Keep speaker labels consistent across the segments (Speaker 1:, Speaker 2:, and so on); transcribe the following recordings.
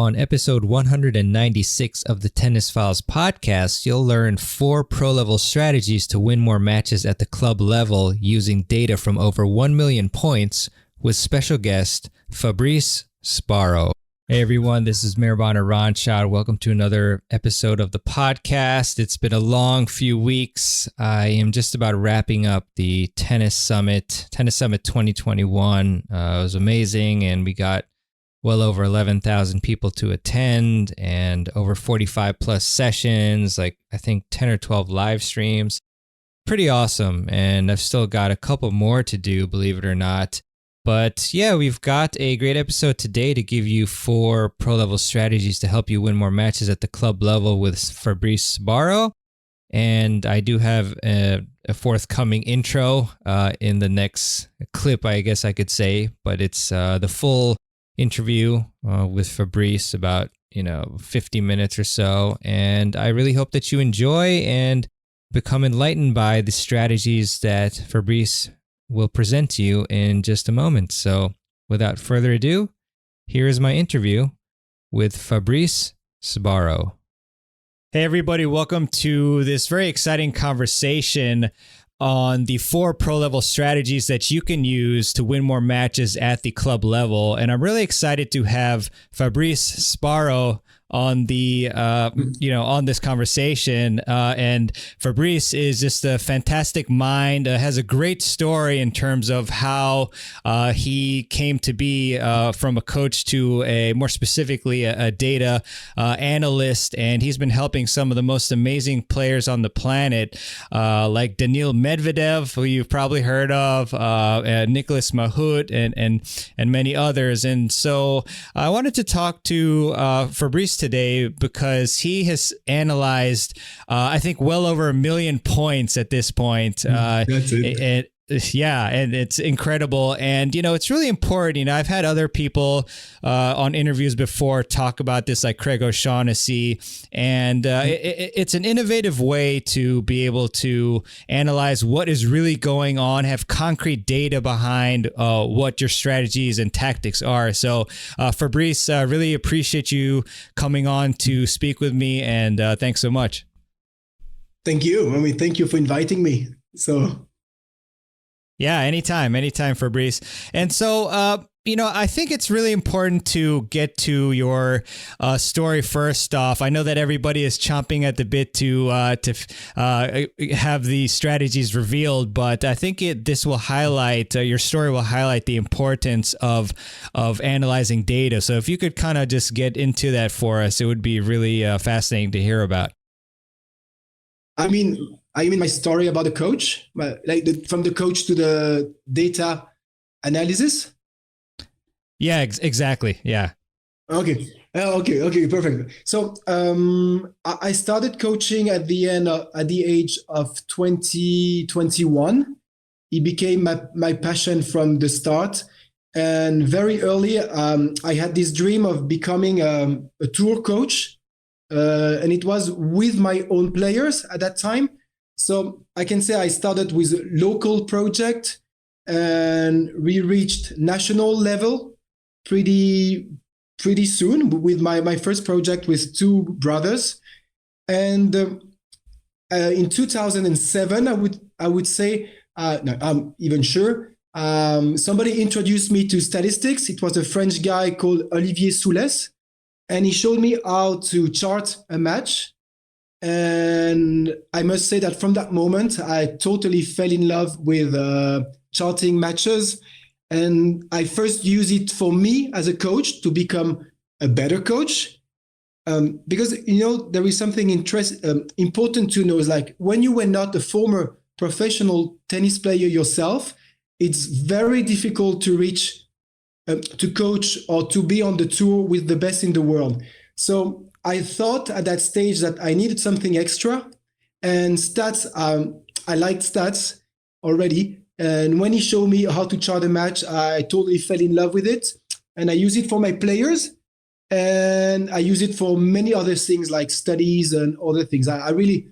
Speaker 1: On episode 196 of the Tennis Files podcast, you'll learn 4 pro-level strategies to win more matches at the club level using data from over 1 million points with special guest Fabrice Sbarro. Hey everyone, this is Mirban Ranchad. Welcome to another episode of the podcast. It's been a long few weeks. I am just about wrapping up the Tennis Summit 2021. It was amazing, and we got well over 11,000 people to attend and over 45 plus sessions, like I think 10 or 12 live streams. Pretty awesome. And I've still got a couple more to do, believe it or not. But yeah, we've got a great episode today to give you 4 pro-level strategies to help you win more matches at the club level with Fabrice Sbarro. And I do have a forthcoming intro in the next clip, I guess I could say. But it's the full interview with Fabrice, about 50 minutes or so, and I really hope that you enjoy and become enlightened by the strategies that Fabrice will present to you in just a moment. So without further ado, here is my interview with Fabrice Sbarro. Hey everybody, welcome to this very exciting conversation on the 4 pro-level strategies that you can use to win more matches at the club level. And I'm really excited to have Fabrice Sbarro on the on this conversation, and Fabrice is just a fantastic mind, has a great story in terms of how he came to be from a coach to a more specifically a data analyst, and he's been helping some of the most amazing players on the planet, like Daniil Medvedev, who you've probably heard of, Nicolas, Mahut, and many others. And so I wanted to talk to Fabrice today because he has analyzed, I think, well over 1 million points at this point.
Speaker 2: That's it.
Speaker 1: Yeah, and it's incredible. And, it's really important. I've had other people on interviews before talk about this, like Craig O'Shaughnessy. And it's an innovative way to be able to analyze what is really going on, have concrete data behind what your strategies and tactics are. So, Fabrice, really appreciate you coming on to speak with me. And thanks so much.
Speaker 2: Thank you. Thank you for inviting me.
Speaker 1: Yeah, anytime, Fabrice. And so, I think it's really important to get to your story first off. I know that everybody is chomping at the bit to have the strategies revealed, but I think this will highlight, your story will highlight the importance of analyzing data. So if you could kind of just get into that for us, it would be really fascinating to hear about.
Speaker 2: I mean my story about the coach, from the coach to the data analysis.
Speaker 1: Yeah, exactly. Yeah.
Speaker 2: Okay, perfect. So I started coaching at the age of 2021. It became my passion from the start. And very early, I had this dream of becoming a tour coach. And it was with my own players at that time. So I can say I started with a local project, and we reached national level pretty soon with my first project with 2 brothers. And in 2007, I would say, no, I'm even sure, somebody introduced me to statistics. It was a French guy called Olivier Soulès, and he showed me how to chart a match. And I must say that from that moment, I totally fell in love with charting matches. And I first used it for me as a coach to become a better coach. Because, there is something important to know, is like when you were not a former professional tennis player yourself, it's very difficult to reach, to coach or to be on the tour with the best in the world. So I thought at that stage that I needed something extra, and stats, I liked stats already. And when he showed me how to chart a match, I totally fell in love with it. And I use it for my players, and I use it for many other things like studies and other things. I really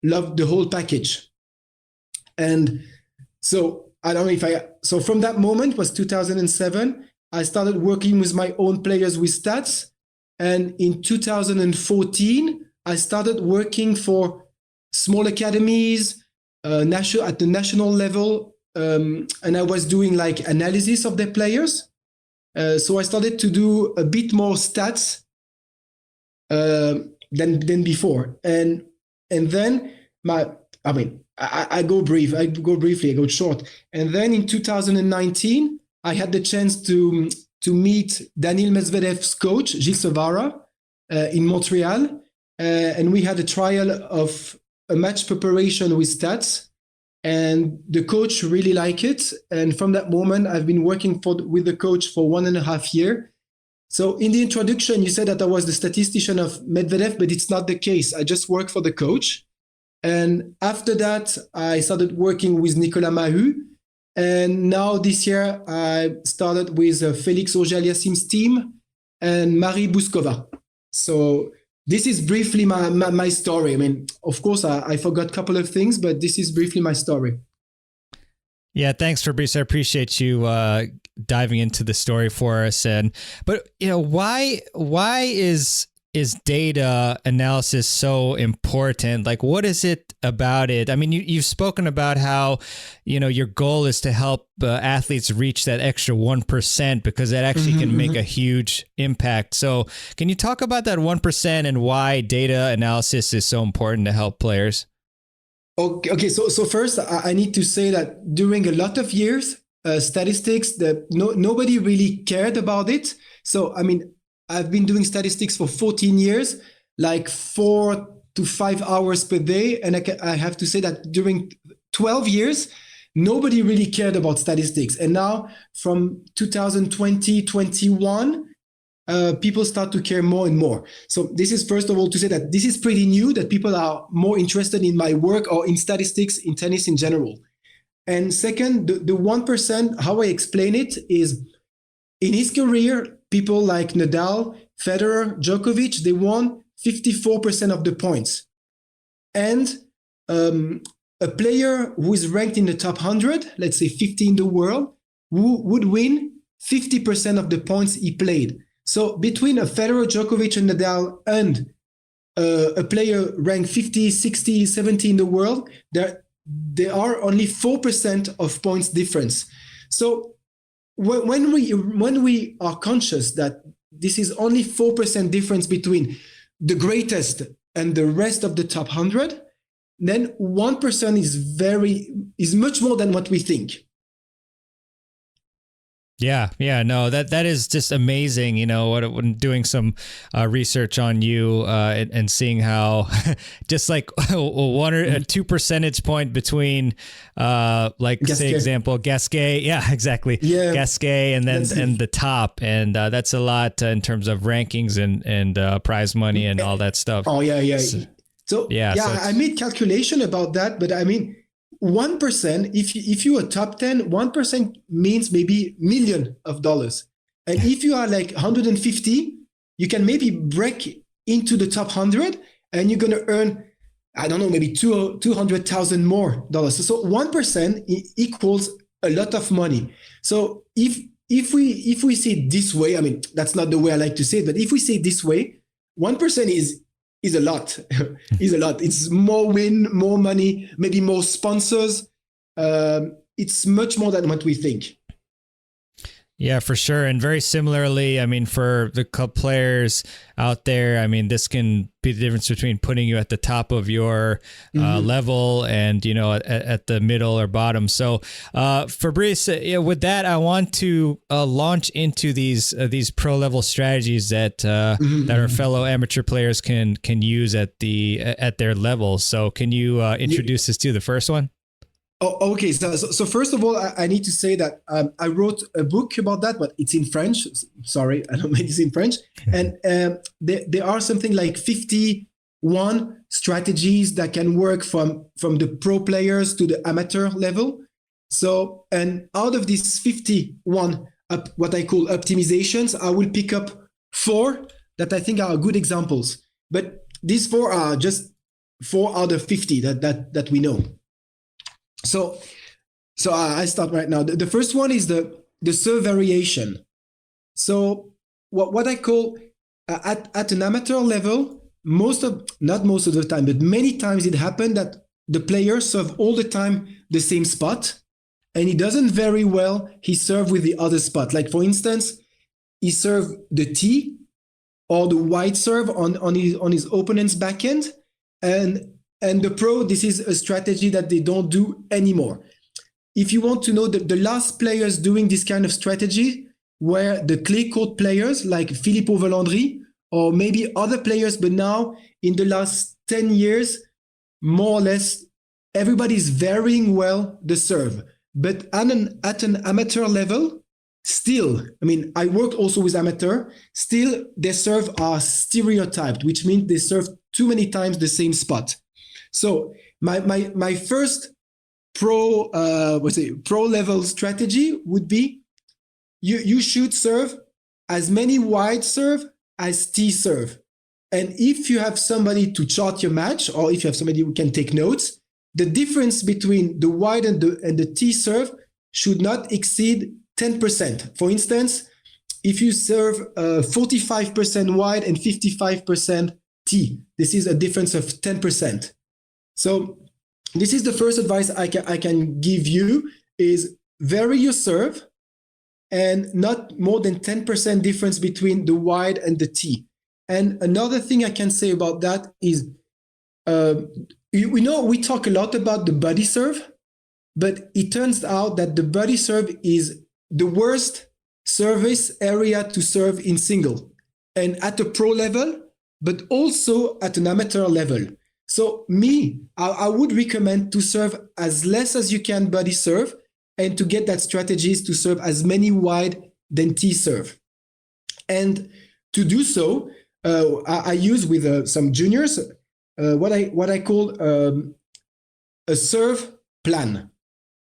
Speaker 2: loved the whole package. And so I don't know so from that moment was 2007, I started working with my own players with stats. And in 2014, I started working for small academies, at the national level, and I was doing like analysis of their players. So I started to do a bit more stats than before, and then I go briefly, I go short, and then in 2019 I had the chance to meet Daniil Medvedev's coach Gilles Cervara in Montreal, and we had a trial of a match preparation with stats, and the coach really liked it, and from that moment I've been working with the coach for 1.5 years. So in the introduction, you said that I was the statistician of Medvedev, but it's not the case. I just work for the coach. And after that, I started working with Nicolas Mahut. And now this year, I started with Felix Auger-Aliassime's team and Marie Bouskova. So this is briefly my story. I mean, of course, I forgot a couple of things, but this is briefly my story.
Speaker 1: Yeah, thanks, Fabrice. I appreciate you diving into the story for us. But why is data analysis so important? Like, what is it about it? I mean, you've spoken about how your goal is to help athletes reach that extra 1% because that actually can make a huge impact. So, can you talk about that 1% and why data analysis is so important to help players?
Speaker 2: Okay. So first, I need to say that during a lot of years, statistics, nobody really cared about it. So I mean, I've been doing statistics for 14 years, like 4 to 5 hours per day, and I have to say that during 12 years, nobody really cared about statistics. And now, from 2020, 21. People start to care more and more. So this is first of all to say that this is pretty new, that people are more interested in my work or in statistics in tennis in general. And second, the 1%, how I explain it is, in his career, people like Nadal, Federer, Djokovic, they won 54% of the points. And a player who is ranked in the top 100, let's say 50 in the world, who would win 50% of the points he played. So between a Federer, Djokovic, and Nadal and a player ranked 50, 60, 70 in the world, there are only 4% of points difference. So when we are conscious that this is only 4% difference between the greatest and the rest of the top 100, then 1% is much more than what we think.
Speaker 1: Yeah, no, that is just amazing. When doing some research on you and seeing how just like 1 or 2 percentage point between
Speaker 2: Gasquet.
Speaker 1: say example Gasquet, yeah, exactly, Gasquet, and then and the top, and that's a lot in terms of rankings and prize money and all that stuff.
Speaker 2: Oh yeah. So I made calculation about that, but I mean, 1%, if you are top 10, 1% means maybe $1 million. And if you are like 150, you can maybe break into the top 100 and you're going to earn, I don't know, maybe $200,000 more dollars. So 1% equals a lot of money. So if we say it this way, I mean, that's not the way I like to say it, but if we say it this way, 1% is a lot. Is a lot. It's more win, more money, maybe more sponsors. It's much more than what we think.
Speaker 1: Yeah, for sure. And very similarly, I mean, for the club players out there, I mean, this can be the difference between putting you at the top of your level and, at the middle or bottom. So, Fabrice, with that, I want to launch into these pro level strategies that our fellow amateur players can use at their level. So can you introduce us to the first one?
Speaker 2: Oh, okay. So first of all, I need to say that I wrote a book about that, but it's in French. Sorry, I don't make this in French. And there are something like 51 strategies that can work from the pro players to the amateur level. So, and out of these 51, what I call optimizations, I will pick up 4 that I think are good examples. But these 4 are just 4 out of 50 that we know. So I start right now. The first one is the serve variation. So what I call At an amateur level, not most of the time, but many times it happened that the player serve all the time the same spot, and he doesn't very well. He serve with the other spot. Like for instance, he serve the T or the wide serve on his opponent's backhand, and the pro, this is a strategy that they don't do anymore. If you want to know the last players doing this kind of strategy were the clay court players like Filippo Volandri or maybe other players, but now in the last 10 years, more or less, everybody's varying well the serve. But at an amateur level, still, I mean, I worked also with amateur, still their serve are stereotyped, which means they serve too many times the same spot. So my first pro level strategy would be you should serve as many wide serve as T serve. And if you have somebody to chart your match, or if you have somebody who can take notes, the difference between the wide and the T serve should not exceed 10%. For instance, if you serve 45% wide and 55% T, this is a difference of 10%. So this is the first advice I can give you is vary your serve and not more than 10% difference between the wide and the T. And another thing I can say about that is, we talk a lot about the body serve, but it turns out that the body serve is the worst service area to serve in single and at a pro level, but also at an amateur level. So I would recommend to serve as less as you can body serve, and to get that strategy is to serve as many wide than T serve. And to do so, I use with some juniors what I call a serve plan,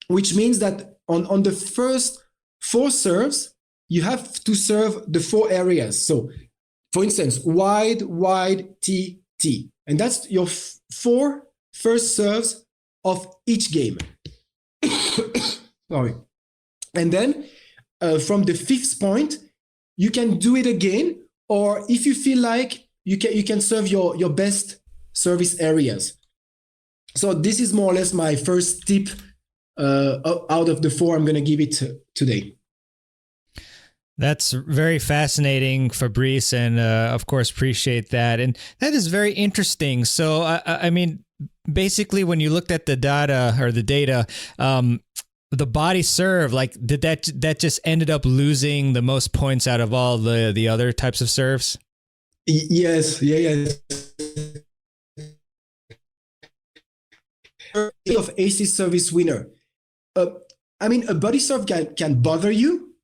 Speaker 2: which means that on the first 4 serves, you have to serve the 4 areas. So, for instance, wide, T, T. And that's your 4 first serves of each game. Sorry. And then from the 5th point, you can do it again, or if you feel like you can serve your best service areas. So this is more or less my first tip out of the 4 I'm going to give it today.
Speaker 1: That's very fascinating, Fabrice, and of course appreciate that. And that is very interesting. So, I mean, basically, when you looked at the data, the body serve, like, did that just ended up losing the most points out of all the other types of serves?
Speaker 2: Yes. Of aces service winner. I mean, a body serve can bother you,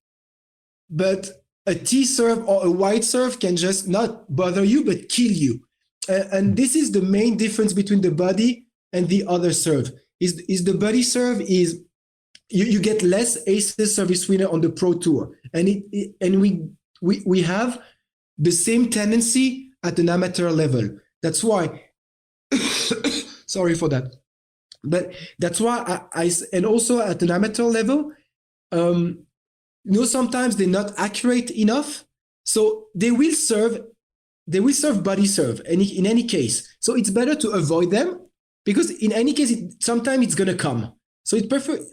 Speaker 2: but a T serve or a wide serve can just not bother you, but kill you. And this is the main difference between the body and the other serve. Is the body serve is you get less aces service winner on the pro tour, and we have the same tendency at an amateur level. That's why. Sorry for that. But that's why and also at an amateur level, sometimes they're not accurate enough. So they will serve body serve in any case. So it's better to avoid them, because in any case, sometimes it's going to come. So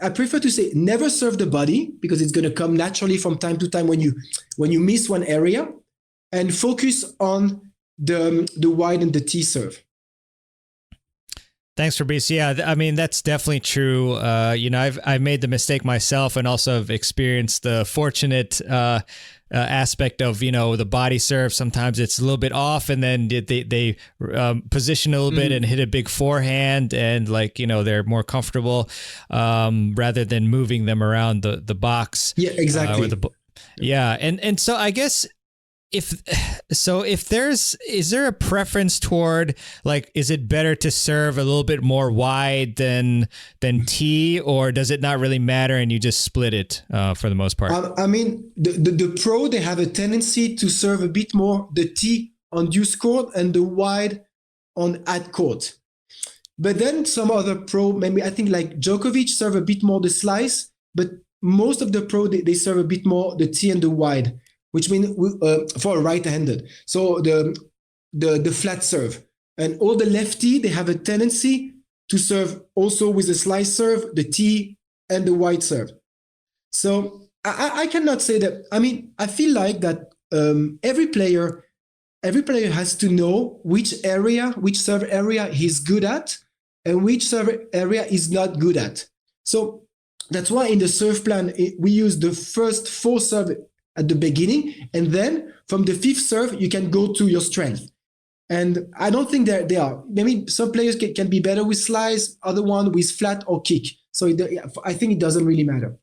Speaker 2: I prefer to say never serve the body, because it's going to come naturally from time to time when you miss one area, and focus on the wide and the T serve.
Speaker 1: Thanks, Fabrice. Yeah, I mean, that's definitely true. I've made the mistake myself, and also have experienced the fortunate aspect of, the body serve. Sometimes it's a little bit off, and then they position a little bit and hit a big forehand, and they're more comfortable rather than moving them around the box.
Speaker 2: Yeah, exactly.
Speaker 1: And so I guess is there a preference toward, is it better to serve a little bit more wide than T, or does it not really matter and you just split it for the most part?
Speaker 2: I mean, the pro, they have a tendency to serve a bit more the T on deuce court and the wide on ad court. But then some other pro, maybe I think like Djokovic, serve a bit more the slice, but most of the pro, they serve a bit more the T and the wide, which means for a right-handed. So the flat serve. And all the lefty, they have a tendency to serve also with the slice serve, the T, and the wide serve. So I cannot say that. I mean, I feel like that every player has to know which serve area he's good at and which serve area he's not good at. So that's why in the serve plan, we use the first 4 serve at the beginning, and then from the 5th serve, you can go to your strength. And I don't think that they are. I mean, some players can be better with slice, other one with flat or kick. So I think it doesn't really matter.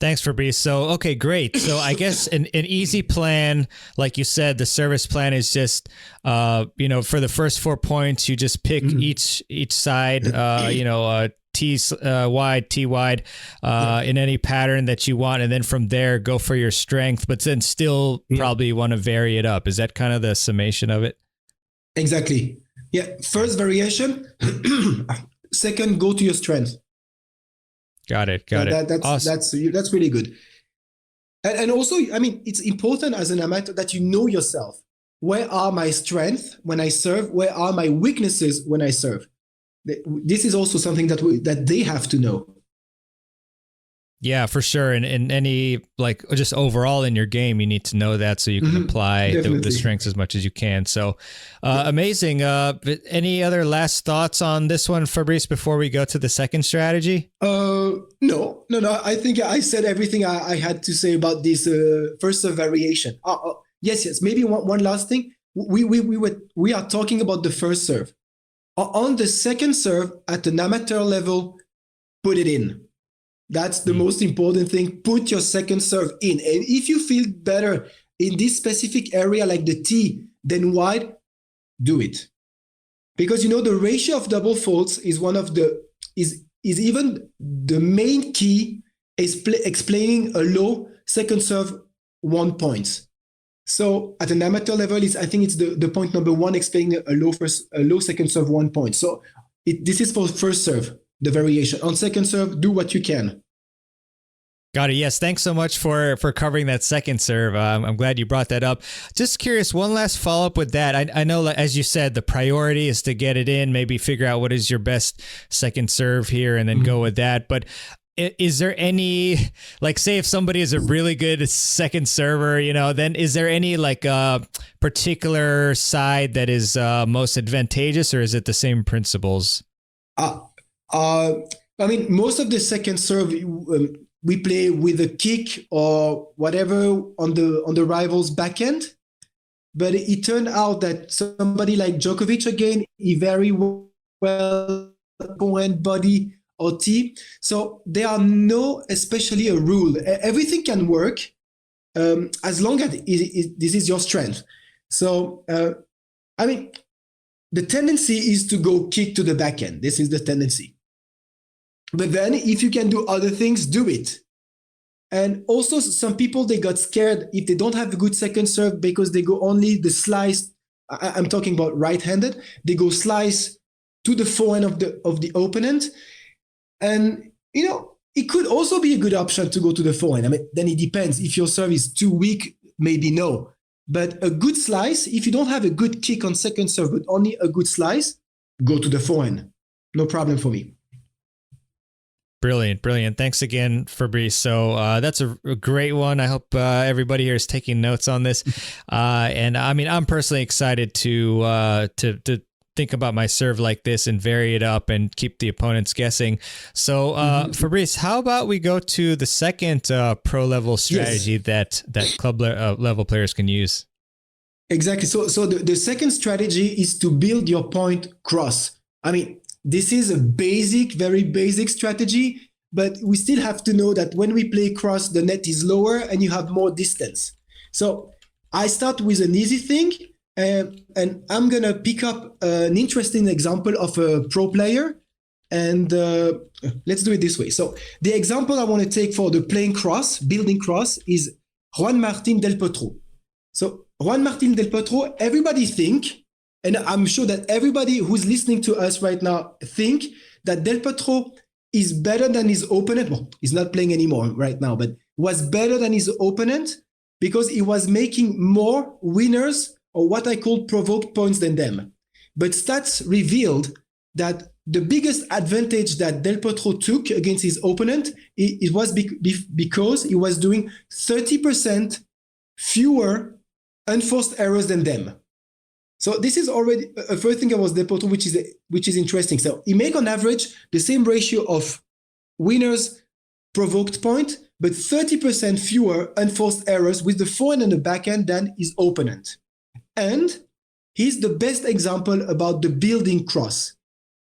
Speaker 1: Thanks, Fabrice. So, okay, great. So I guess an easy plan, like you said, the service plan is just, for the first 4 points, you just pick each side, T wide, T wide, in any pattern that you want. And then from there, go for your strength, but then still probably want to vary it up. Is that kind of the summation of it?
Speaker 2: Exactly. Yeah. First variation. Second, go to your strength.
Speaker 1: Got it.
Speaker 2: That's awesome. That's really good. And also, I mean, it's important as an amateur that you know yourself. Where are my strengths when I serve? Where are my weaknesses when I serve? This is also something that they have to know.
Speaker 1: Yeah, for sure. And any, like, just overall in your game, you need to know that so you can apply the strengths as much as you can. So amazing. Any other last thoughts on this one, Fabrice, before we go to the second strategy?
Speaker 2: No. I think I said everything I had to say about this first variation. Yes. Maybe one last thing. We are talking about the first serve. On the second serve at an amateur level, put it in. That's the most important thing. Put your second serve in. And if you feel better in this specific area like the T than wide, do it. Because the ratio of double faults is one of is even the main key is explaining a low second serve 1 point. So at an amateur level, I think it's the point number 1 explaining a low second serve 1 point. So this is for first serve, the variation. On second serve, do what you can.
Speaker 1: Got it. Yes. Thanks so much for covering that second serve. I'm glad you brought that up. Just curious, one last follow up with that. I know, as you said, the priority is to get it in, maybe figure out what is your best second serve here and then go with that. But is there any, like, say if somebody is a really good second server, then is there any particular side that is most advantageous, or is it the same principles?
Speaker 2: I mean, most of the second serve, we play with a kick or whatever on the rival's backhand. But it turned out that somebody like Djokovic, again, he very well forehand, body, or T. So there are especially a rule. Everything can work as long as this is your strength. So, I mean, the tendency is to go kick to the backhand. This is the tendency. But then if you can do other things, do it. And also some people, they got scared if they don't have a good second serve because they go only the slice. I'm talking about right-handed. They go slice to the forehand of the opponent. And, it could also be a good option to go to the forehand. I mean, then it depends. If your serve is too weak, maybe no. But a good slice, if you don't have a good kick on second serve, but only a good slice, go to the forehand. No problem for me.
Speaker 1: Brilliant. Thanks again, Fabrice. So that's a great one. I hope everybody here is taking notes on this. And I mean, I'm personally excited to think about my serve like this and vary it up and keep the opponents guessing. So Fabrice, how about we go to the second pro level strategy that club level players can use?
Speaker 2: Exactly. So the second strategy is to build your point cross. I mean, this is a very basic strategy, but we still have to know that when we play cross, the net is lower and you have more distance. So I start with an easy thing, and I'm going to pick up an interesting example of a pro player. And let's do it this way. So the example I want to take for the playing cross, building cross, is Juan Martín del Potro. So Juan Martín del Potro, everybody think, and I'm sure that everybody who's listening to us right now think that Del Potro is better than his opponent. Well, he's not playing anymore right now, but was better than his opponent because he was making more winners or what I call provoked points than them. But stats revealed that the biggest advantage that Del Potro took against his opponent, it was because he was doing 30% fewer unforced errors than them. So this is already a first thing about Del Potro, which is interesting. So he make on average the same ratio of winners provoked point, but 30% fewer unforced errors with the forehand and the backhand than his opponent. And he's the best example about the building cross.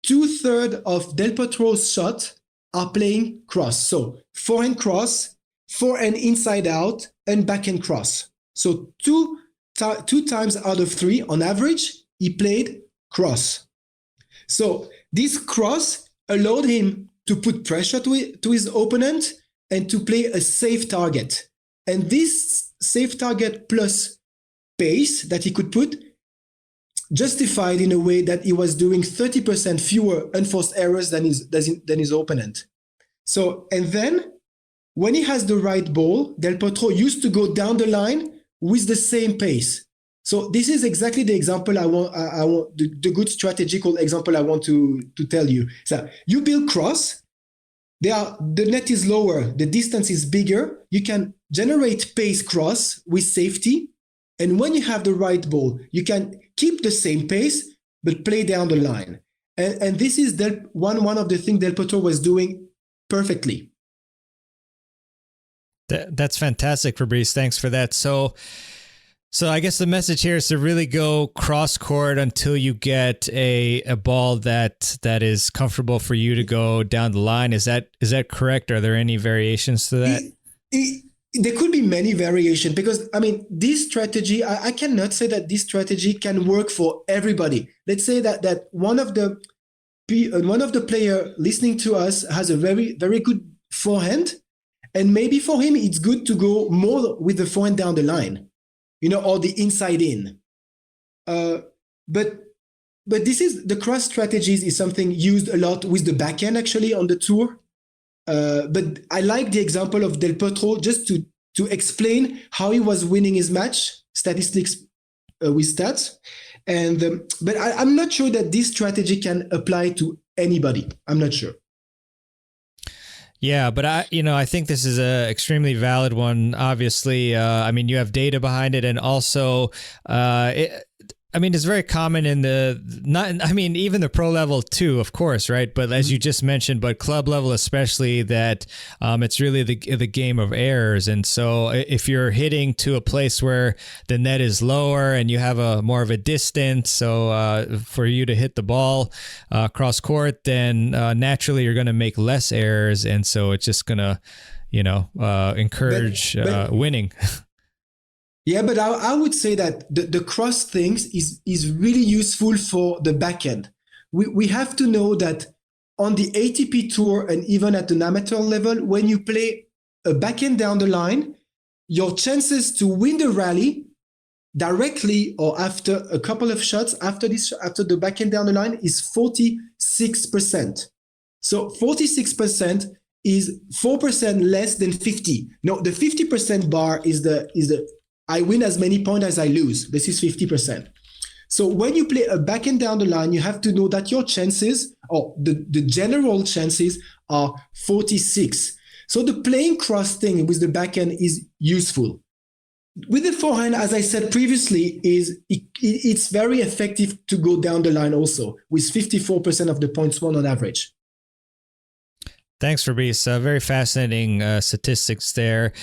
Speaker 2: 2/3 of Del Potro's shots are playing cross. So forehand cross, forehand inside out, and backhand cross. So two times out of 3 on average, he played cross. So this cross allowed him to put pressure to his opponent and to play a safe target. And this safe target plus pace that he could put justified in a way that he was doing 30% fewer unforced errors than his opponent. So, and then when he has the right ball, Del Potro used to go down the line with the same pace. So this is exactly the example I want the good strategical example I want to tell you. So you build cross, the net is lower, the distance is bigger, you can generate pace cross with safety, and when you have the right ball, you can keep the same pace, but play down the line. And this is one of the things Del Potro was doing perfectly.
Speaker 1: That's fantastic, Fabrice. Thanks for that. So I guess the message here is to really go cross court until you get a ball that is comfortable for you to go down the line. Is that correct? Are there any variations to that?
Speaker 2: There could be many variations because, I mean, this strategy, I cannot say that this strategy can work for everybody. Let's say that one of the player listening to us has a very, very good forehand, and maybe for him, it's good to go more with the forehand down the line, or the inside in. But this is the cross strategies is something used a lot with the backhand actually on the tour. But I like the example of Del Potro just to explain how he was winning his match, statistics with stats. But I'm not sure that this strategy can apply to anybody. I'm not sure.
Speaker 1: Yeah, but I think this is a extremely valid one. Obviously, I mean, you have data behind it, and also, it's very common in even the pro level too, of course, right? But as you just mentioned, but club level especially, that it's really the game of errors. And so if you're hitting to a place where the net is lower and you have more of a distance, so for you to hit the ball cross court, then naturally you're going to make less errors, and so it's just going to encourage winning.
Speaker 2: Yeah, but I would say that the cross things is really useful for the backhand. We have to know that on the ATP tour and even at an amateur level, when you play a backhand down the line, your chances to win the rally directly or after a couple of shots after the backhand down the line is 46%. So 46% is 4% less than 50. No, the 50% bar is the I win as many points as I lose. This is 50%. So when you play a backhand down the line, you have to know that your chances, or the general chances, are 46. So the playing cross thing with the backhand is useful. With the forehand, as I said previously, it's very effective to go down the line also, with 54% of the points won on average.
Speaker 1: Thanks, Fabrice. Very fascinating statistics there.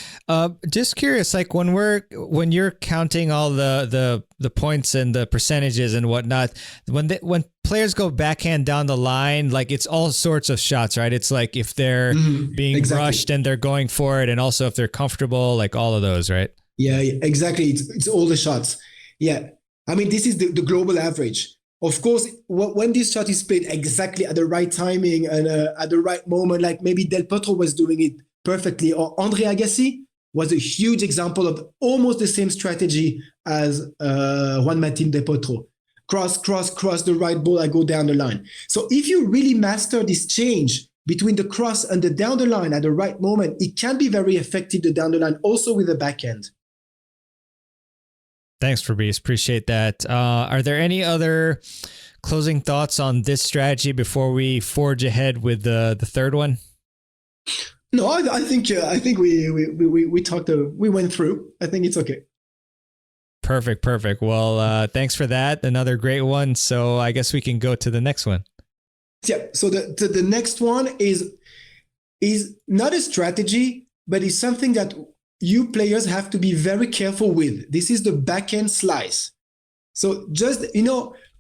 Speaker 1: Just curious, like when you're counting all the points and the percentages and whatnot, when players go backhand down the line, like it's all sorts of shots, right? It's like if they're being rushed and they're going for it, and also if they're comfortable, like all of those, right?
Speaker 2: Yeah, exactly. It's all the shots. Yeah, I mean, this is the global average. Of course, when this shot is played exactly at the right timing and at the right moment, like maybe Del Potro was doing it perfectly, or Auger-Aliassime was a huge example of almost the same strategy as Juan Martín Del Potro. Cross the right ball, I go down the line. So if you really master this change between the cross and the down the line at the right moment, it can be very effective, the down the line, also with the backhand.
Speaker 1: Thanks, Fabrice. Appreciate that. Are there any other closing thoughts on this strategy before we forge ahead with the third one?
Speaker 2: No, I think we talked. We went through. I think it's okay.
Speaker 1: Perfect. Well, thanks for that. Another great one. So I guess we can go to the next one.
Speaker 2: Yeah. So the next one is not a strategy, but is something that you players have to be very careful with. This is the backhand slice. So just,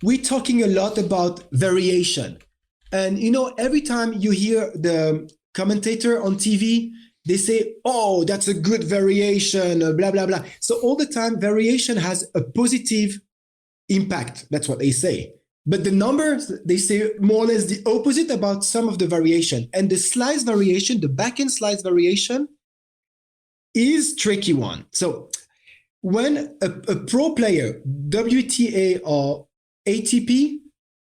Speaker 2: we're talking a lot about variation. And, every time you hear the commentator on TV, they say, oh, that's a good variation, blah, blah, blah. So all the time, variation has a positive impact. That's what they say. But the numbers, they say more or less the opposite about some of the variation. And the slice variation, the backhand slice variation, is tricky one. So when a pro player, WTA or ATP,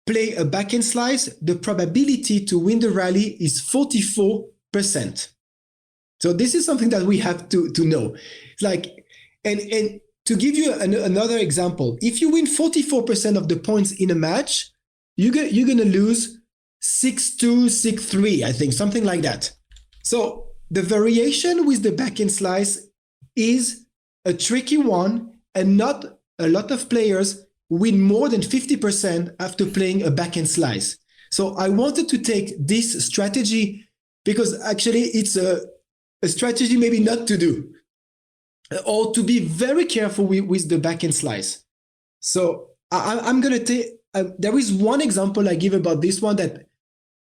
Speaker 2: play a backhand slice, the probability to win the rally is 44%. So this is something that we have to know. It's like, and to give you another example, if you win 44% of the points in a match, you're going to lose 6-2, 6-3, I think, something like that. So the variation with the backhand slice is a tricky one, and not a lot of players win more than 50% after playing a backhand slice. So I wanted to take this strategy because actually it's a strategy maybe not to do, or to be very careful with the backhand slice. So I'm going to take, there is one example I give about this one that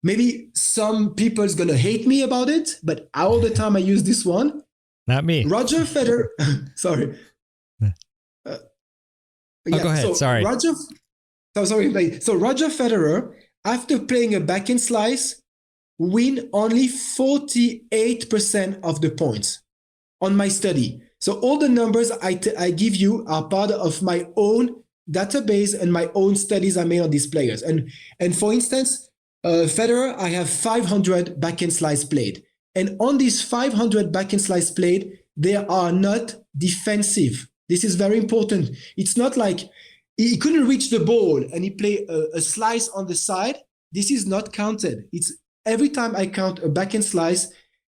Speaker 2: maybe some people's going to hate me about it, but all the time I use this one.
Speaker 1: Not me.
Speaker 2: Roger Federer, sorry.
Speaker 1: Go ahead, sorry.
Speaker 2: Roger Federer, after playing a backhand slice, win only 48% of the points on my study. So all the numbers I give you are part of my own database and my own studies I made on these players. And for instance, Federer, I have 500 backhand slice played. And on these 500 backhand slice played, they are not defensive. This is very important. It's not like he couldn't reach the ball and he played a slice on the side. This is not counted. It's every time I count a backhand slice,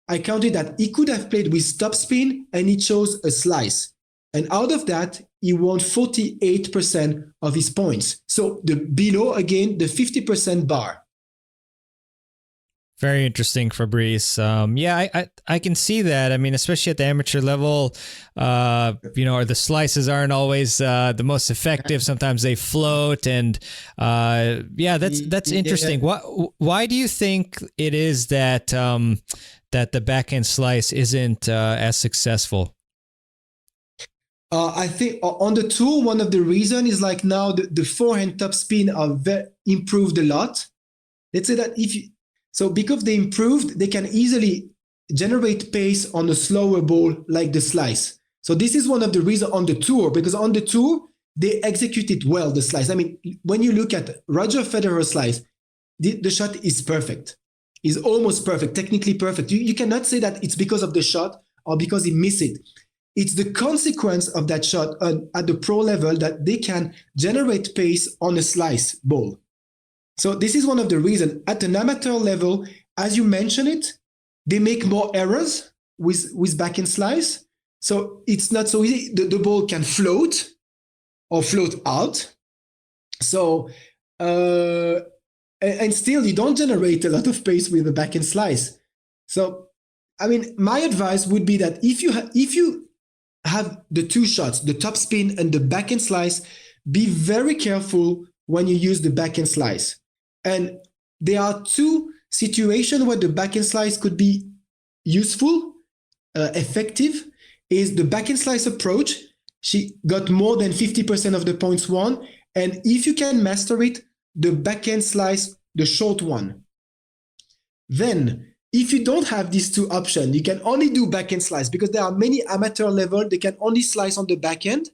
Speaker 2: I counted that he could have played with topspin and he chose a slice. And out of that, he won 48% of his points. So below, again, the 50% bar.
Speaker 1: Very interesting, Fabrice. I can see that. I mean, especially at the amateur level, the slices aren't always the most effective. Sometimes they float, and that's interesting. Why do you think it is that that the backhand slice isn't as successful?
Speaker 2: I think on the tour, one of the reasons is like now the forehand topspin are improved a lot. Let's say that So because they improved, they can easily generate pace on a slower ball like the slice. So this is one of the reasons on the tour, because on the tour, they executed well, the slice. I mean, when you look at Roger Federer's slice, the shot is perfect. Is almost perfect, technically perfect. You cannot say that it's because of the shot or because he missed it. It's the consequence of that shot at the pro level that they can generate pace on a slice ball. So this is one of the reasons. At an amateur level, as you mentioned it, they make more errors with backhand slice. So it's not so easy. The ball can float or float out. So, and still you don't generate a lot of pace with the backhand slice. So, I mean, my advice would be that if you have the two shots, the topspin and the backhand slice, be very careful when you use the backhand slice. And there are two situations where the backhand slice could be useful, effective, is the backhand slice approach. She got more than 50% of the points won. And if you can master it, the backhand slice, the short one. Then, if you don't have these two options, you can only do backhand slice because there are many amateur level, they can only slice on the backhand.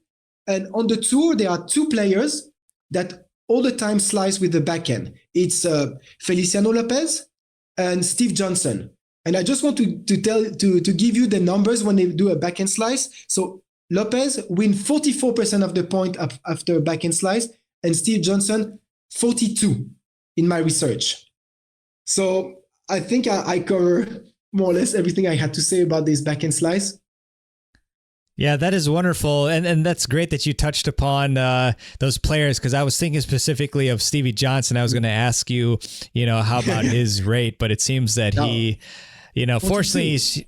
Speaker 2: And on the tour, there are two players that all the time slice with the backhand. It's Feliciano Lopez and Steve Johnson. And I just want to give you the numbers when they do a backhand slice. So Lopez win 44% of the point after backhand slice, and Steve Johnson 42 in my research. So I think I cover more or less everything I had to say about this backhand slice.
Speaker 1: Yeah, that is wonderful. And that's great that you touched upon those players, because I was thinking specifically of Stevie Johnson. I was going to ask you, how about his rate, but it seems that he, fortunately,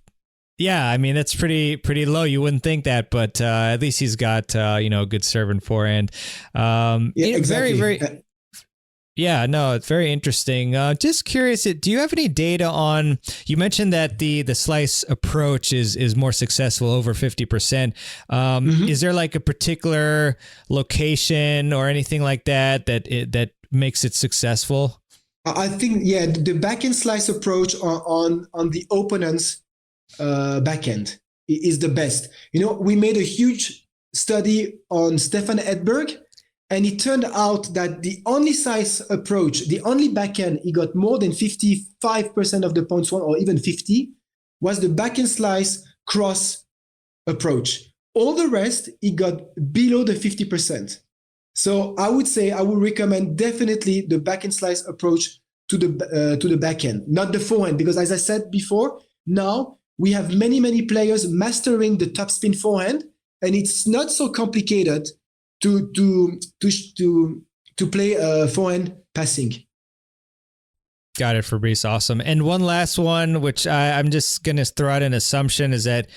Speaker 1: yeah, I mean, that's pretty low. You wouldn't think that, but at least he's got, good serve and forehand.
Speaker 2: Exactly.
Speaker 1: Very, yeah, no, it's very interesting. Just curious, do you have any data on, you mentioned that the slice approach is more successful, over 50%. Is there like a particular location or anything like that makes it successful?
Speaker 2: I think, the backhand slice approach on the opponent's backhand is the best. We made a huge study on Stefan Edberg, and it turned out that the only slice approach, the only backhand he got more than 55% of the points won, or even 50, was the backhand slice cross approach. All the rest, he got below the 50%. So I would recommend definitely the backhand slice approach to the backhand, not the forehand, because as I said before, now we have many players mastering the topspin forehand, and it's not so complicated to play forehand passing.
Speaker 1: Got it, Fabrice. Awesome. And one last one, which I'm just going to throw out an assumption, is that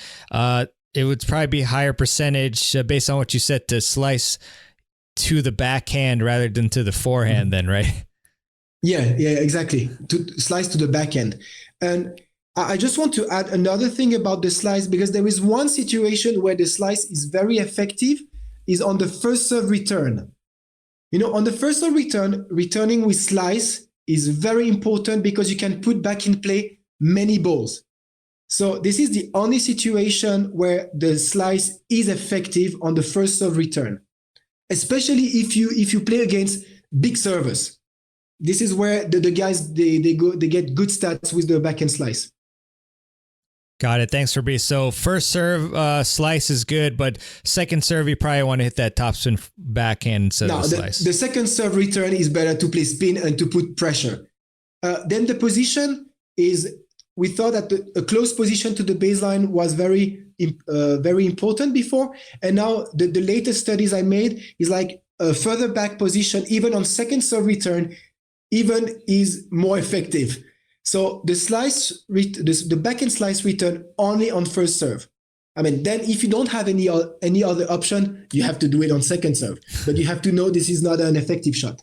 Speaker 1: it would probably be higher percentage based on what you said to slice to the backhand rather than to the forehand then, right?
Speaker 2: Yeah, exactly. To slice to the backhand. And I just want to add another thing about the slice, because there is one situation where the slice is very effective, is on the first serve return. On the first serve return, returning with slice is very important because you can put back in play many balls. So this is the only situation where the slice is effective on the first serve return, especially if you play against big servers. This is where the guys they get good stats with the backhand slice.
Speaker 1: Got it. Thanks, Fabrice. So first serve slice is good, but second serve, you probably want to hit that topspin backhand instead of slice.
Speaker 2: The second serve return is better to play spin and to put pressure. Then the position is, we thought that a close position to the baseline was very important before. And now the latest studies I made is like a further back position, even on second serve return, even is more effective. So the backhand slice return only on first serve. I mean, then if you don't have any other option, you have to do it on second serve. But you have to know this is not an effective shot.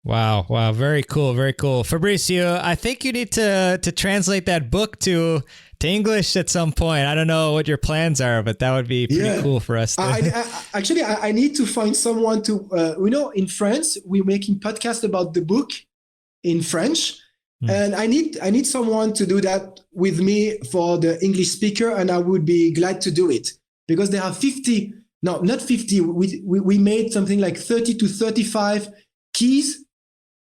Speaker 1: Wow. Very cool. Fabrice, I think you need to translate that book to English at some point. I don't know what your plans are, but that would be pretty cool for us.
Speaker 2: I need to find someone to, in France, we're making podcasts about the book in French. And I need someone to do that with me for the English speaker, and I would be glad to do it, because there are 50, no, not 50. We made something like 30 to 35 keys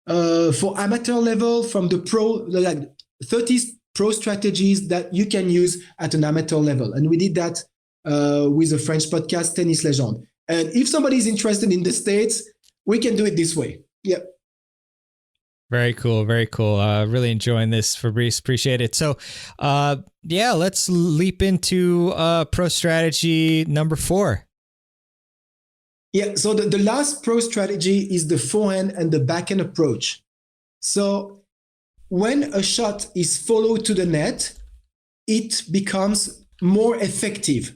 Speaker 2: for amateur level from the pro, like 30 pro strategies that you can use at an amateur level. And we did that with a French podcast, Tennis Legend. And if somebody is interested in the States, we can do it this way. Yeah.
Speaker 1: Very cool. Really enjoying this, Fabrice. Appreciate it. So, let's leap into pro strategy number 4.
Speaker 2: Yeah, so the last pro strategy is the forehand and the backhand approach. So when a shot is followed to the net, it becomes more effective.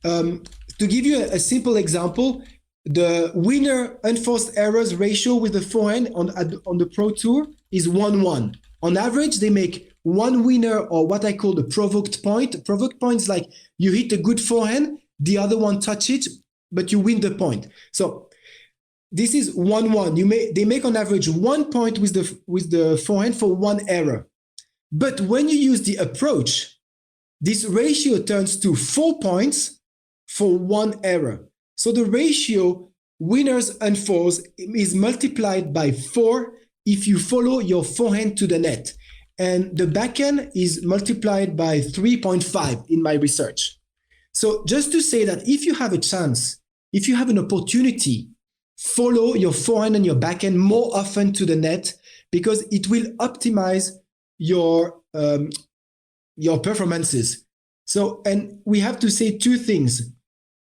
Speaker 2: To give you a simple example, the winner unforced errors ratio with the forehand on the Pro Tour is 1-1. On average, they make one winner, or what I call the provoked point. Provoked point is like you hit a good forehand, the other one touch it, but you win the point. So this is 1-1. They make on average 1 point with the forehand for one error. But when you use the approach, this ratio turns to 4 points for one error. So the ratio winners and fours is multiplied by 4 if you follow your forehand to the net. And the backhand is multiplied by 3.5 in my research. So just to say that if you have a chance, if you have an opportunity, follow your forehand and your backhand more often to the net, because it will optimize your performances. So, and we have to say two things.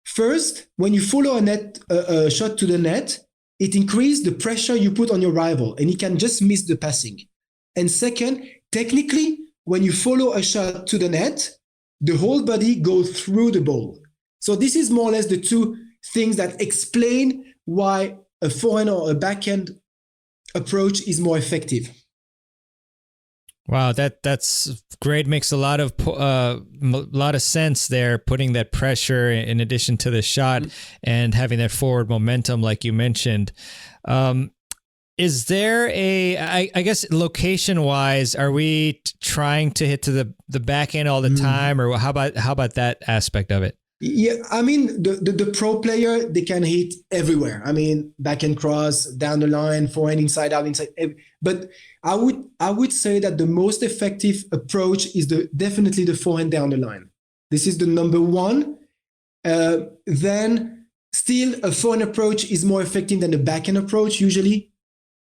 Speaker 2: First, when you follow a shot to the net, it increases the pressure you put on your rival, and he can just miss the passing. And second, technically, when you follow a shot to the net, the whole body goes through the ball. So this is more or less the two things that explain why a forehand or a backhand approach is more effective.
Speaker 1: Wow, that's great. Makes a lot of sense there. Putting that pressure in addition to the shot and having that forward momentum, like you mentioned. Is there I guess location wise, are we trying to hit to the backhand all the time, or how about that aspect of it?
Speaker 2: Yeah, I mean, the pro player, they can hit everywhere. I mean, backhand cross, down the line, forehand, inside out, inside. But I would say that the most effective approach is definitely the forehand down the line. This is the number one. Then still a forehand approach is more effective than the backhand approach usually.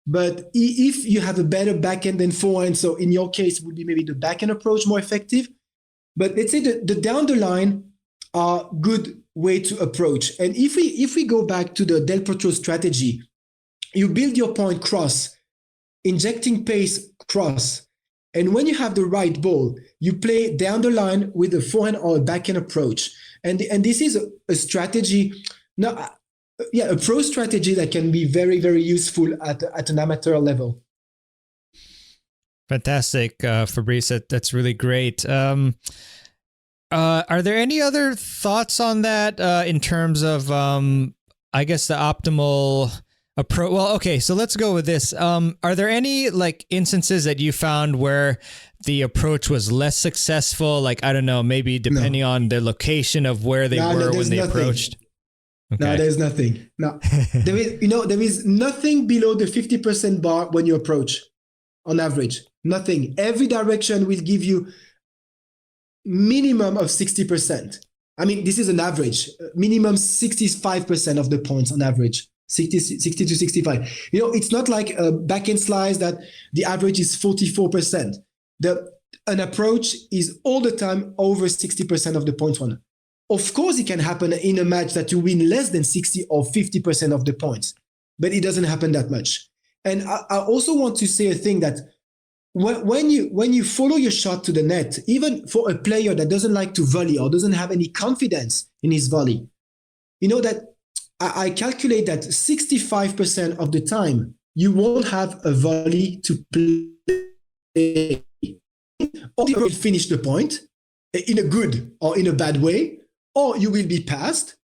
Speaker 2: But if you have a better backhand than forehand, so in your case, it would be maybe the backhand approach more effective. But let's say the down the line are good way to approach. And if we go back to the Del Potro strategy, you build your point cross, injecting pace cross. And when you have the right ball, you play down the line with a forehand or a backhand approach. And this is a strategy, a pro strategy that can be very, very useful at an amateur level.
Speaker 1: Fantastic, Fabrice. That's really great. Are there any other thoughts on that in terms of, I guess, the optimal approach? Well, okay, so let's go with this. Are there any like instances that you found where the approach was less successful? Like, I don't know, maybe depending on the location of where they were when they approached? Okay.
Speaker 2: No, there's nothing. No, there is nothing below the 50% bar when you approach on average. Nothing. Every direction will give you minimum of 60%. I mean, this is an average, minimum 65% of the points on average, 60 to 65. It's not like a backhand slice that the average is 44%. An approach is all the time over 60% of the points won. Of course, it can happen in a match that you win less than 60 or 50% of the points, but it doesn't happen that much. And I also want to say a thing that when you follow your shot to the net, even for a player that doesn't like to volley or doesn't have any confidence in his volley, that I calculate that 65% of the time you won't have a volley to play. Or you will finish the point in a good or in a bad way, or you will be passed,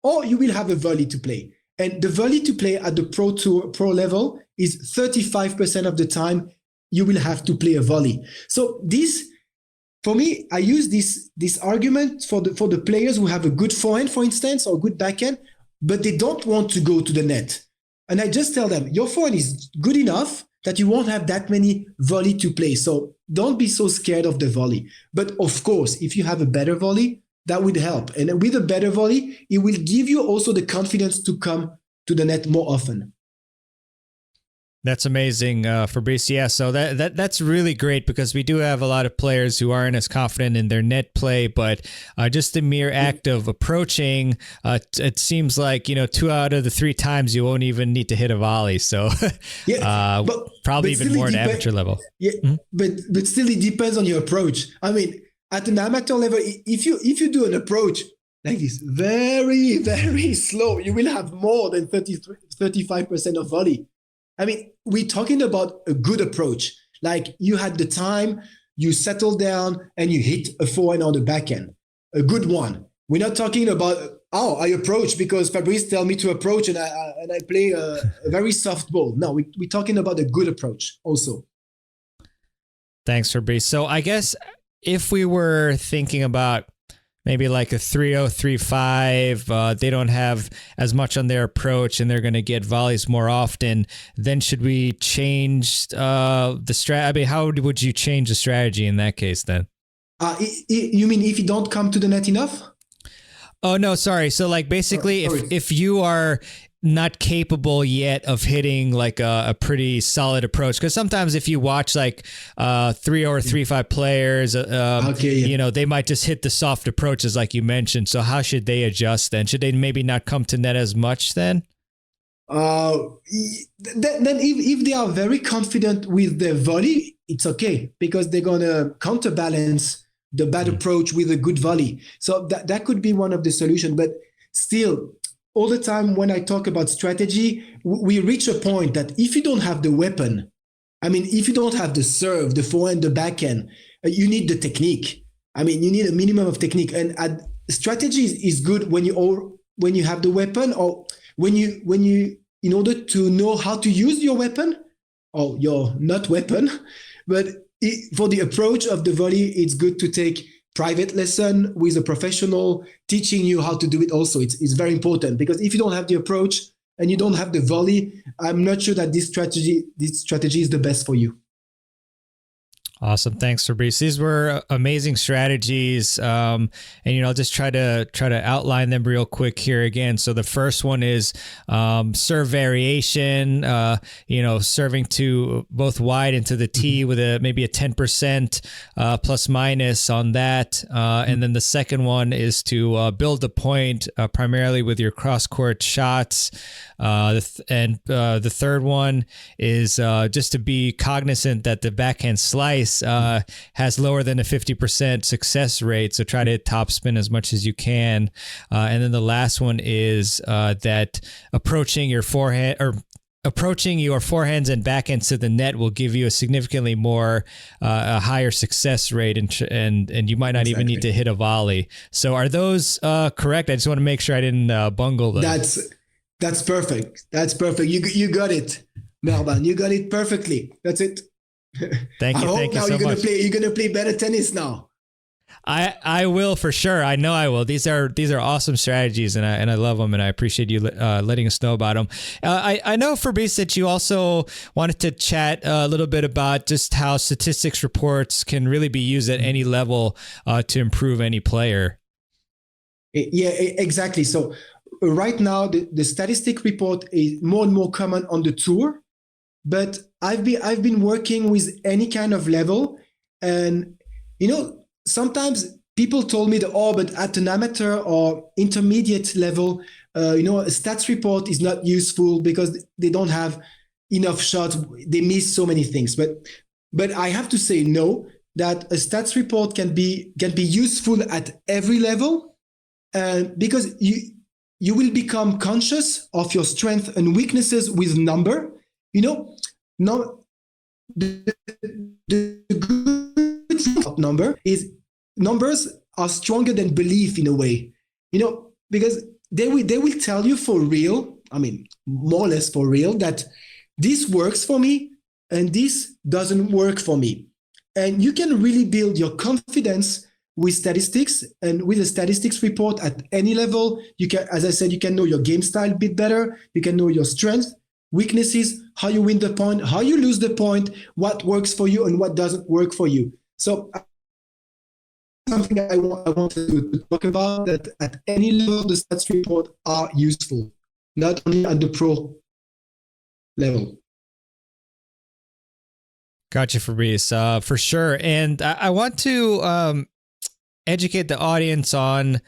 Speaker 2: or you will have a volley to play. And the volley to play at the pro level is 35% of the time you will have to play a volley. So this, for me, I use this argument for the players who have a good forehand, for instance, or good backhand, but they don't want to go to the net. And I just tell them, your forehand is good enough that you won't have that many volley to play. So don't be so scared of the volley. But of course, if you have a better volley, that would help. And with a better volley, it will give you also the confidence to come to the net more often.
Speaker 1: That's amazing, Fabrice. Yeah, so that's really great because we do have a lot of players who aren't as confident in their net play, but just the mere act of approaching, it seems like 2 out of the 3 times you won't even need to hit a volley. So probably even more at amateur level.
Speaker 2: Yeah, but still it depends on your approach. I mean, at an amateur level, if you do an approach like this, very, very slow, you will have more than 35% of volley. I mean, we're talking about a good approach. Like you had the time, you settle down, and you hit a forehand on the backhand. A good one. We're not talking about, I approach because Fabrice tell me to approach and I play a very soft ball. No, we're talking about a good approach also.
Speaker 1: Thanks, Fabrice. So I guess if we were thinking about maybe like a 3-0, 3-5, they don't have as much on their approach and they're going to get volleys more often, then should we change the strategy? I mean, how would you change the strategy in that case then?
Speaker 2: You mean if you don't come to the net enough?
Speaker 1: Oh no, sorry. So like basically, if you are not capable yet of hitting like a pretty solid approach, because sometimes if you watch like 3 or 3-5 players, you know, they might just hit the soft approaches like you mentioned. So how should they adjust then? Should they maybe not come to net as much then?
Speaker 2: Then if they are very confident with their volley, it's okay because they're gonna counterbalance the bad approach with a good volley. So that could be one of the solutions. But still, all the time when I talk about strategy, we reach a point that if you don't have the weapon, I mean, if you don't have the serve, the forehand, the backhand, you need the technique. I mean, you need a minimum of technique. And strategy is good when you have the weapon, or when you in order to know how to use your weapon or your not weapon. But for the approach of the volley, it's good to take private lesson with a professional teaching you how to do it also. It's very important, because if you don't have the approach and you don't have the volley, I'm not sure that this strategy is the best for you.
Speaker 1: Awesome. Thanks, Fabrice. These were amazing strategies. And, you know, I'll just try to outline them real quick here again. So the first one is serve variation, you know, serving to both wide into the tee with maybe a 10% plus minus on that. And then the second one is to build the point primarily with your cross-court shots. The third one is just to be cognizant that the backhand slice has lower than a 50% success rate, so try to hit topspin as much as you can. And then the last one is that approaching your forehands and backhands to the net will give you a significantly more a higher success rate, and you might not even need to hit a volley. So are those correct? I just want to make sure I didn't bungle them.
Speaker 2: That's perfect. That's perfect. You got it, Mervan. You got it perfectly. That's it.
Speaker 1: Thank you. Thank you so much.
Speaker 2: You're gonna play better tennis now.
Speaker 1: I will for sure. I know I will. These are awesome strategies, and I love them, and I appreciate you letting us know about them. I know, Fabrice, that you also wanted to chat a little bit about just how statistics reports can really be used at any level to improve any player.
Speaker 2: Yeah, exactly. So right now, the statistic report is more and more common on the tour. But I've been working with any kind of level, and you know, sometimes people told me that, but at an amateur or intermediate level, you know, a stats report is not useful because they don't have enough shots. They miss so many things. But I have to say no, that a stats report can be useful at every level, because you will become conscious of your strengths and weaknesses with number. You know, the good number is numbers are stronger than belief in a way, you know, because they will tell you for real, I mean, more or less for real, that this works for me and this doesn't work for me. And you can really build your confidence with statistics, and with a statistics report at any level. You can, as I said, you can know your game style a bit better. You can know your strengths, weaknesses, how you win the point, how you lose the point, what works for you and what doesn't work for you. So something I want to talk about, that at any level, the stats report are useful, not only at the pro level.
Speaker 1: Gotcha, Fabrice, for sure. And I want to educate the audience on,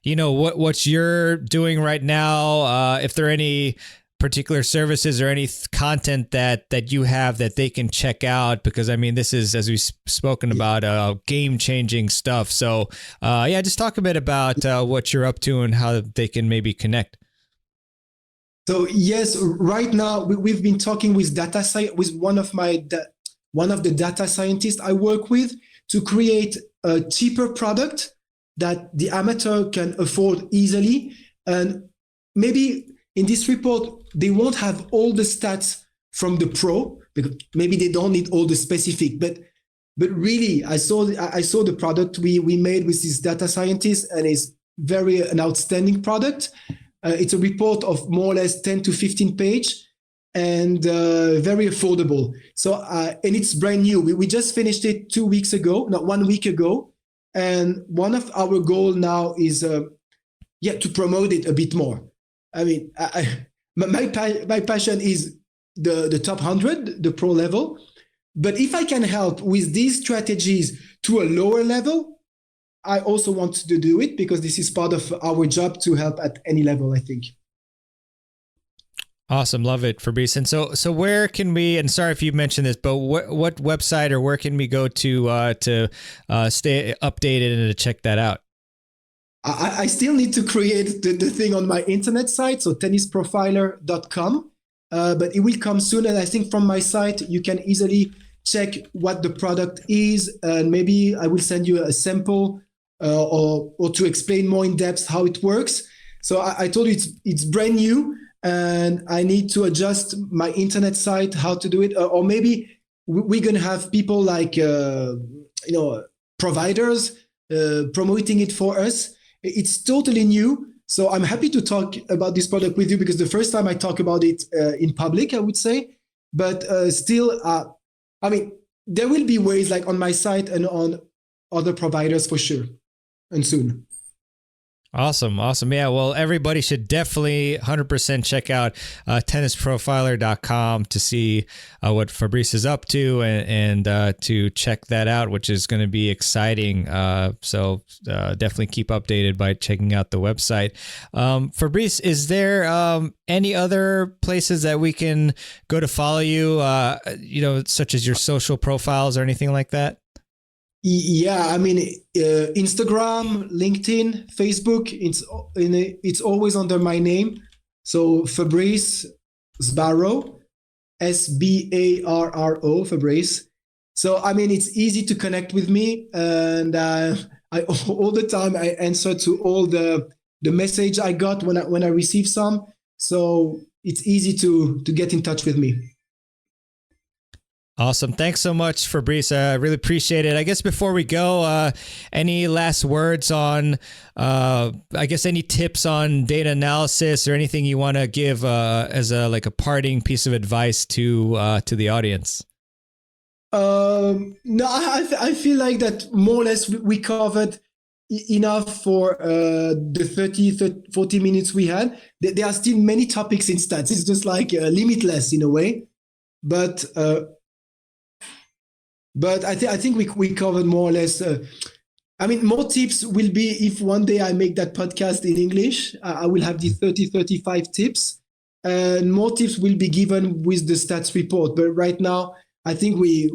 Speaker 1: you know, what you're doing right now, if there are any particular services or any content that you have that they can check out, because I mean, this is, as we've spoken about, game-changing stuff. So just talk a bit about what you're up to and how they can maybe connect.
Speaker 2: So yes, right now we've been talking with with one of the data scientists I work with, to create a cheaper product that the amateur can afford easily. And maybe in this report, they won't have all the stats from the pro, because maybe they don't need all the specific, but really, I saw the product we made with this data scientist, and it's an outstanding product. It's a report of more or less 10 to 15 page, and very affordable. So, and it's brand new. We just finished it 1 week ago. And one of our goal now is yeah, to promote it a bit more. I mean, my passion is the top 100, the pro level. But if I can help with these strategies to a lower level, I also want to do it, because this is part of our job to help at any level, I think.
Speaker 1: Awesome. Love it, Fabrice. And so where can we, and sorry if you mentioned this, but what website or where can we go to stay updated and to check that out?
Speaker 2: I still need to create the thing on my internet site, so tennisprofiler.com, but it will come soon. And I think from my site, you can easily check what the product is, and maybe I will send you a sample or to explain more in depth how it works. So I told you it's brand new, and I need to adjust my internet site, how to do it. Or maybe we're going to have people like, providers promoting it for us. It's totally new. So I'm happy to talk about this product with you, because the first time I talk about it in public, I would say. But still, I mean, there will be ways like on my site and on other providers for sure, and soon.
Speaker 1: Awesome. Yeah. Well, everybody should definitely 100% check out tennisprofiler.com to see what Fabrice is up to, and to check that out, which is going to be exciting. So definitely keep updated by checking out the website. Fabrice, is there any other places that we can go to follow you, such as your social profiles or anything like that?
Speaker 2: Yeah, I mean, Instagram, LinkedIn, Facebook, it's always under my name. So Fabrice Sbarro, Sbarro, Fabrice. So, I mean, it's easy to connect with me, and I all the time I answer to all the message I got when I receive some. So it's easy to get in touch with me.
Speaker 1: Awesome. Thanks so much, Fabrice. I really appreciate it. I guess before we go, any last words on, any tips on data analysis or anything you want to give as a parting piece of advice to the audience?
Speaker 2: No, I feel like that more or less we covered enough for the 40 minutes we had. There are still many topics in stats. It's just like limitless in a way. But I think we covered more or less. I mean, more tips will be if one day I make that podcast in English. I will have the 35 tips, and more tips will be given with the stats report. But right now, I think we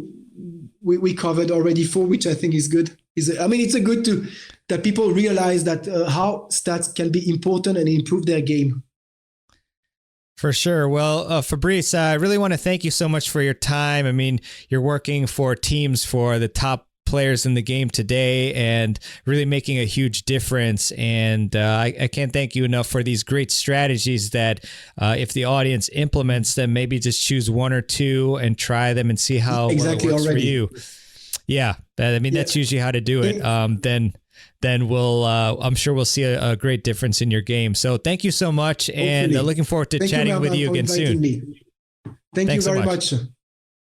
Speaker 2: covered already 4, which I think is good. It's a good that people realize that how stats can be important and improve their game.
Speaker 1: For sure. Well, Fabrice, I really want to thank you so much for your time. I mean, you're working for teams for the top players in the game today and really making a huge difference. And I can't thank you enough for these great strategies that if the audience implements them, maybe just choose 1 or 2 and try them and see how
Speaker 2: exactly
Speaker 1: well it works
Speaker 2: already.
Speaker 1: for you. Yeah. I mean, that's usually how to do it. Then we'll, I'm sure we'll see a great difference in your game. So thank you so much. Hopefully. And looking forward to chatting with you again soon.
Speaker 2: Thank you very much.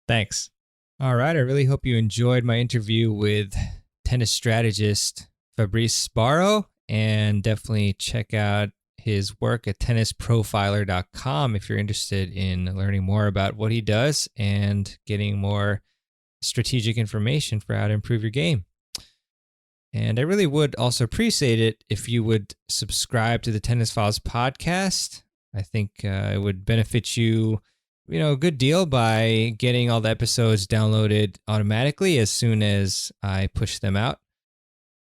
Speaker 1: Thanks. All right. I really hope you enjoyed my interview with tennis strategist Fabrice Sbarro, and definitely check out his work at tennisprofiler.com if you're interested in learning more about what he does and getting more strategic information for how to improve your game. And I really would also appreciate it if you would subscribe to the Tennis Files podcast. I think it would benefit you, a good deal by getting all the episodes downloaded automatically as soon as I push them out.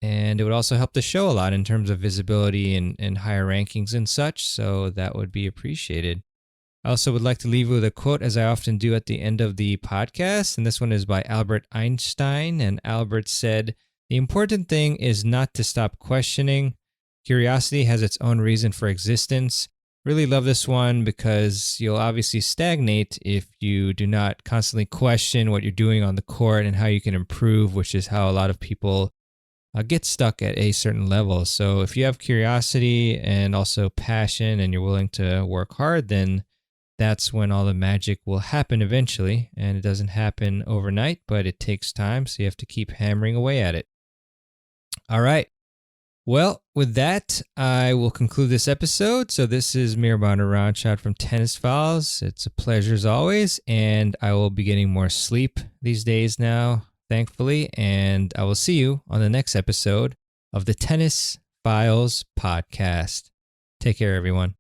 Speaker 1: And it would also help the show a lot in terms of visibility and higher rankings and such. So that would be appreciated. I also would like to leave you with a quote, as I often do at the end of the podcast. And this one is by Albert Einstein. And Albert said, "The important thing is not to stop questioning. Curiosity has its own reason for existence." Really love this one because you'll obviously stagnate if you do not constantly question what you're doing on the court and how you can improve, which is how a lot of people get stuck at a certain level. So if you have curiosity and also passion and you're willing to work hard, then that's when all the magic will happen eventually. And it doesn't happen overnight, but it takes time. So you have to keep hammering away at it. All right. Well, with that, I will conclude this episode. So this is Mirban Ranchad from Tennis Files. It's a pleasure as always, and I will be getting more sleep these days now, thankfully, and I will see you on the next episode of the Tennis Files podcast. Take care, everyone.